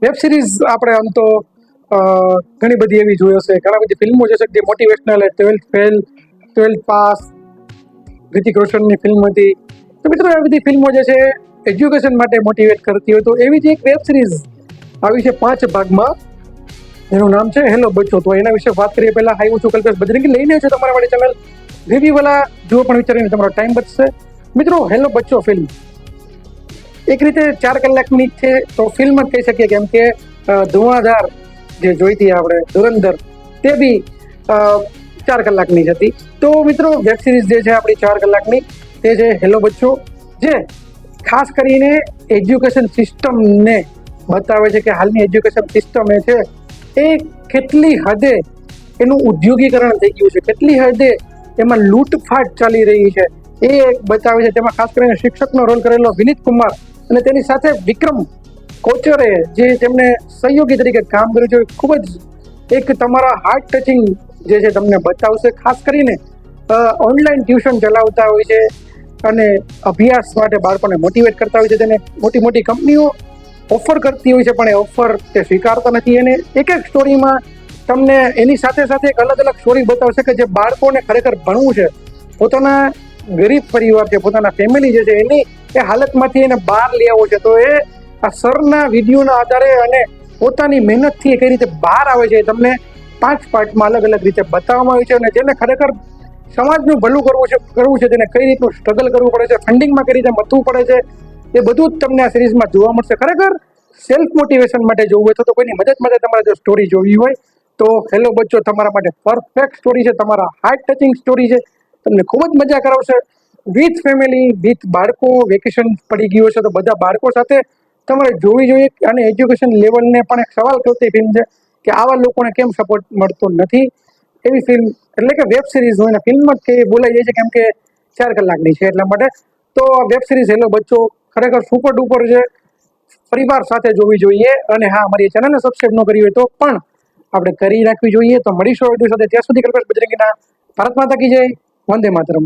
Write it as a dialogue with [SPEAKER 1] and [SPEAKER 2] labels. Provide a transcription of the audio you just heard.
[SPEAKER 1] Web series આપણે આમ તો ઘણી બધી એવી જોઈ હશે, ઘણા બધી ફિલ્મો જે છે જે motivational, 12th fail, 12th pass, Hrithik રોશનની ફિલ્મ હતી. તો મિત્રો એ બધી ફિલ્મો જે છે એજ્યુકેશન માટે મોટિવેટ કરતી હોય, તો એવી જ એક વેબ સિરીઝ આવી છે 5 ભાગમાં, એનું નામ છે હેલો બચ્ચો. તો એના વિશે વાત કરીએ પહેલા હું છું કલ્પેશ બજરંગી, લઈને છું તમારા માટે ચેનલ રિવ્યુ વાળા જુઓ પણ વિચારીને તમારો ટાઈમ બચશે. મિત્રો હેલો બચ્ચો ફિલ્મ એક રીતે 4 કલાકની છે, તો ફિલ્મ જ કહી શકીએ, કેમ કે ધુઆધાર જે જોઈતી આપણે ધુરંધર તે બી 4 કલાકની જ હતી. તો મિત્રો વેબ સિરીઝ જે છે આપણી 4 કલાકની તે છે હેલો બચ્ચો, જે ખાસ કરીને એજ્યુકેશન સિસ્ટમને બતાવે છે કે હાલની એજ્યુકેશન સિસ્ટમ એ છે એ કેટલી હદે એનું ઉદ્યોગીકરણ થઈ ગયું છે, કેટલી હદે એમાં લૂંટફાટ ચાલી રહી છે એ બતાવે છે. તેમાં ખાસ કરીને શિક્ષકનો રોલ કરેલો વિનીત કુમાર અને તેની સાથે વિક્રમ કોચરે જે તેમને સહયોગી તરીકે કામ કર્યું છે, ખૂબ જ એક તમારા હાર્ટ ટચિંગ જે છે તમને બતાવશે. ખાસ કરીને ઓનલાઈન ટ્યુશન ચલાવતા હોય છે અને અભ્યાસ માટે બાળકોને મોટિવેટ કરતા હોય છે, તેને મોટી મોટી કંપનીઓ ઓફર કરતી હોય છે, પણ એ ઓફર તે સ્વીકારતા નથી. અને એક એક સ્ટોરીમાં તમને એની સાથે સાથે એક અલગ અલગ સ્ટોરી બતાવશે કે જે બાળકોને ખરેખર ભણવું છે, પોતાના ગરીબ પરિવાર છે, પોતાના ફેમિલી જે છે એની એ હાલતમાંથી એને બહાર લઈ આવવો છે, તો એ આ સરના વિડીયોના આધારે અને પોતાની મહેનતથી એ કઈ રીતે બહાર આવે છે તમને 5 પાર્ટમાં અલગ અલગ રીતે બતાવવામાં આવ્યું છે. અને જેને ખરેખર સમાજનું ભલું કરવું છે તેને કઈ રીતનું સ્ટ્રગલ કરવું પડે છે, ફંડિંગમાં કઈ રીતે મથવું પડે છે, એ બધું જ તમને આ સિરીઝમાં જોવા મળશે. ખરેખર સેલ્ફ મોટિવેશન માટે જોવું હોય તો કોઈની મદદ માટે તમારે જો સ્ટોરી જોવી હોય તો હેલો બચ્ચો તમારા માટે પરફેક્ટ સ્ટોરી છે, તમારા હાર્ટ ટચિંગ સ્ટોરી છે, તમને ખૂબ જ મજા કરાવશે. વિથ ફેમિલી, વિથ બાળકો, વેકેશન પડી ગયું છે તો બધા બાળકો સાથે તમારે જોવી જોઈએ. અને એજ્યુકેશન લેવલને પણ એક સવાલ કરતી ફિલ્મ છે કે આવા લોકોને કેમ સપોર્ટ મળતો નથી. એવી ફિલ્મ એટલે કે વેબ સિરીઝ હોય ને ફિલ્મ જ કે બોલાઈ જાય છે, કેમ કે 4 કલાકની છે એટલા માટે. તો વેબ સિરીઝ હેલો બચ્ચો ખરેખર સુપર ડુપર છે, પરિવાર સાથે જોવી જોઈએ. અને હા, અમારી ચેનલને સબસ્ક્રાઇબ ન કરી હોય તો પણ આપણે કરી રાખવી જોઈએ. તો મળીશું વિડીયો સાથે, ત્યાં સુધી કલ્પેશ બજરંગીના ભારત માતા કી જય, વંદે માતરમ.